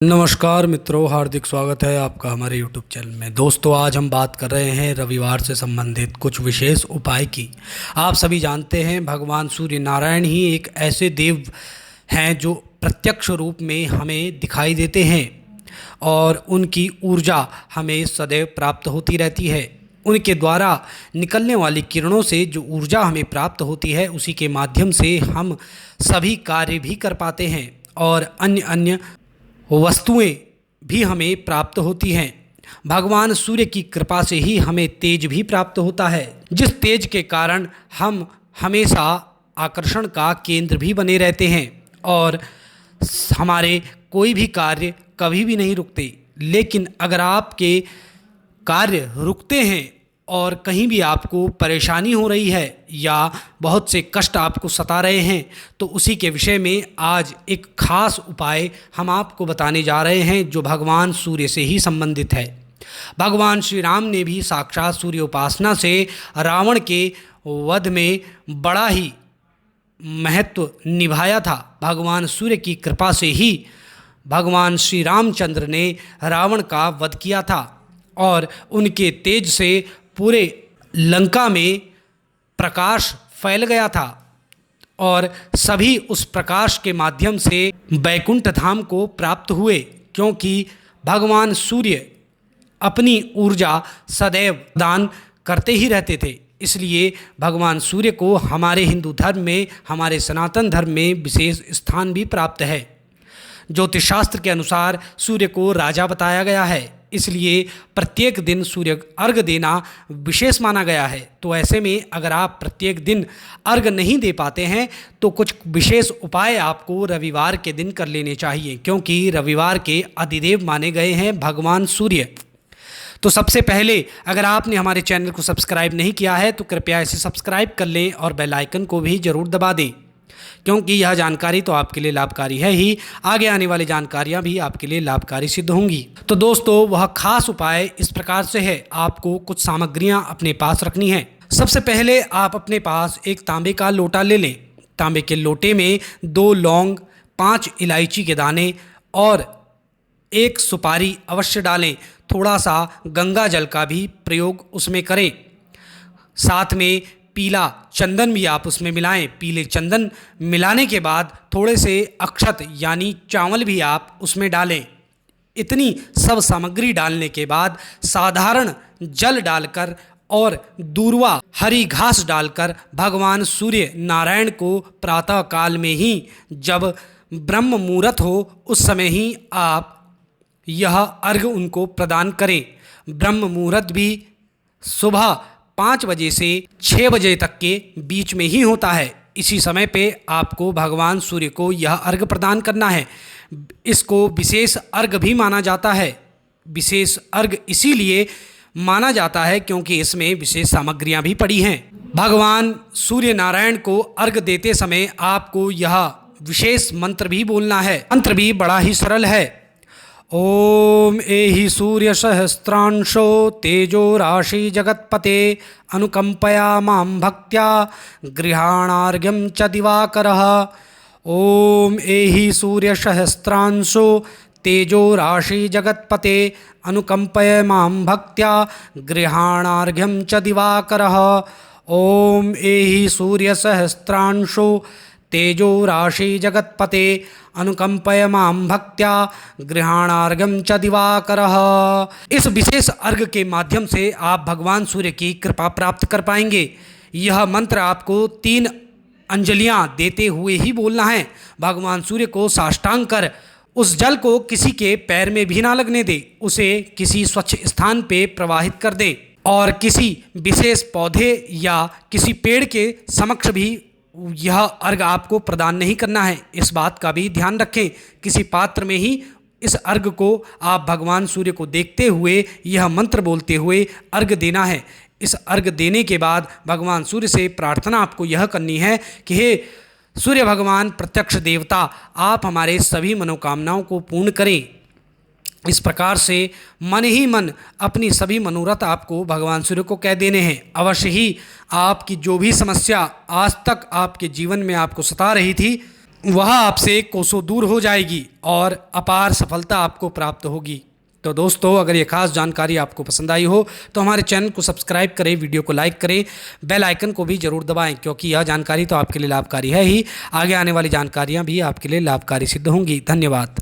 नमस्कार मित्रों, हार्दिक स्वागत है आपका हमारे यूट्यूब चैनल में। दोस्तों, आज हम बात कर रहे हैं रविवार से संबंधित कुछ विशेष उपाय की। आप सभी जानते हैं भगवान सूर्य नारायण ही एक ऐसे देव हैं जो प्रत्यक्ष रूप में हमें दिखाई देते हैं और उनकी ऊर्जा हमें सदैव प्राप्त होती रहती है। उनके द्वारा निकलने वाली किरणों से जो ऊर्जा हमें प्राप्त होती है उसी के माध्यम से हम सभी कार्य भी कर पाते हैं और अन्य अन्य वस्तुएं भी हमें प्राप्त होती हैं। भगवान सूर्य की कृपा से ही हमें तेज भी प्राप्त होता है, जिस तेज के कारण हम हमेशा आकर्षण का केंद्र भी बने रहते हैं और हमारे कोई भी कार्य कभी भी नहीं रुकते। लेकिन अगर आपके कार्य रुकते हैं और कहीं भी आपको परेशानी हो रही है या बहुत से कष्ट आपको सता रहे हैं, तो उसी के विषय में आज एक खास उपाय हम आपको बताने जा रहे हैं जो भगवान सूर्य से ही संबंधित है। भगवान श्री राम ने भी साक्षात सूर्य उपासना से रावण के वध में बड़ा ही महत्व निभाया था। भगवान सूर्य की कृपा से ही भगवान श्री रामचंद्र ने रावण का वध किया था और उनके तेज से पूरे लंका में प्रकाश फैल गया था और सभी उस प्रकाश के माध्यम से बैकुंठ धाम को प्राप्त हुए, क्योंकि भगवान सूर्य अपनी ऊर्जा सदैव दान करते ही रहते थे। इसलिए भगवान सूर्य को हमारे हिंदू धर्म में, हमारे सनातन धर्म में विशेष स्थान भी प्राप्त है। ज्योतिष शास्त्र के अनुसार सूर्य को राजा बताया गया है, इसलिए प्रत्येक दिन सूर्य अर्घ देना विशेष माना गया है। तो ऐसे में अगर आप प्रत्येक दिन अर्घ नहीं दे पाते हैं तो कुछ विशेष उपाय आपको रविवार के दिन कर लेने चाहिए, क्योंकि रविवार के अधिदेव माने गए हैं भगवान सूर्य। तो सबसे पहले अगर आपने हमारे चैनल को सब्सक्राइब नहीं किया है तो कृपया इसे सब्सक्राइब कर लें और बेल आइकन को भी ज़रूर दबा दें, क्योंकि यह जानकारी तो आपके लिए लाभकारी है ही, आगे आने वाली जानकारियां भी आपके लिए लाभकारी सिद्ध होंगी। तो दोस्तों, वह खास उपाय इस प्रकार से है। आपको कुछ सामग्रियां अपने पास रखनी है। सबसे पहले आप अपने पास एक तांबे का लोटा ले लें। तांबे के लोटे में 2 लौंग, 5 इलायची के दाने और 1 सुपारी अवश्य डालें। थोड़ा सा गंगा जल का भी प्रयोग उसमें करें। साथ में पीला चंदन भी आप उसमें मिलाएं। पीले चंदन मिलाने के बाद थोड़े से अक्षत यानी चावल भी आप उसमें डालें। इतनी सब सामग्री डालने के बाद साधारण जल डालकर और दूर्वा हरी घास डालकर भगवान सूर्य नारायण को प्रातः काल में ही, जब ब्रह्म मुहूर्त हो उस समय ही आप यह अर्घ उनको प्रदान करें। ब्रह्म मुहूर्त भी सुबह 5 बजे से 6 बजे तक के बीच में ही होता है। इसी समय पे आपको भगवान सूर्य को यह अर्घ प्रदान करना है। इसको विशेष अर्घ भी माना जाता है। विशेष अर्घ इसीलिए माना जाता है क्योंकि इसमें विशेष सामग्रियां भी पड़ी हैं। भगवान सूर्य नारायण को अर्घ देते समय आपको यह विशेष मंत्र भी बोलना है। मंत्र भी बड़ा ही सरल है। ओम एहि सूर्य सहस्रांशो तेजो राशि जगत्पते अनुकंपया मां भक्त्या गृहाणार्घ्यं च दिवाकरः। ओम एहि सूर्य सहस्रांशो तेजो राशि जगत्पते अनुकंपया मां भक्त्या गृहाणार्घ्यं च दिवाकरः। ओम एहि सूर्य सहस्रांशो तेजो राशि जगत्पते अनुकंपय मां भक्त्या गृहाणार्घ्यं च दिवाकरः। इस विशेष अर्घ के माध्यम से आप भगवान सूर्य की कृपा प्राप्त कर पाएंगे। यह मंत्र आपको 3 अंजलियां देते हुए ही बोलना है। भगवान सूर्य को साष्टांग कर उस जल को किसी के पैर में भी ना लगने दे, उसे किसी स्वच्छ स्थान पे प्रवाहित कर दे और किसी विशेष पौधे या किसी पेड़ के समक्ष भी यह अर्घ आपको प्रदान नहीं करना है। इस बात का भी ध्यान रखें। किसी पात्र में ही इस अर्घ को आप भगवान सूर्य को देखते हुए यह मंत्र बोलते हुए अर्घ देना है। इस अर्घ देने के बाद भगवान सूर्य से प्रार्थना आपको यह करनी है कि हे सूर्य भगवान प्रत्यक्ष देवता, आप हमारे सभी मनोकामनाओं को पूर्ण करें। इस प्रकार से मन ही मन अपनी सभी मनोरथ आपको भगवान सूर्य को कह देने हैं। अवश्य ही आपकी जो भी समस्या आज तक आपके जीवन में आपको सता रही थी वह आपसे कोसों दूर हो जाएगी और अपार सफलता आपको प्राप्त होगी। तो दोस्तों, अगर ये खास जानकारी आपको पसंद आई हो तो हमारे चैनल को सब्सक्राइब करें, वीडियो को लाइक करें, बेल आइकन को भी ज़रूर दबाएं, क्योंकि यह जानकारी तो आपके लिए लाभकारी है ही, आगे आने वाली जानकारियाँ भी आपके लिए लाभकारी सिद्ध होंगी। धन्यवाद।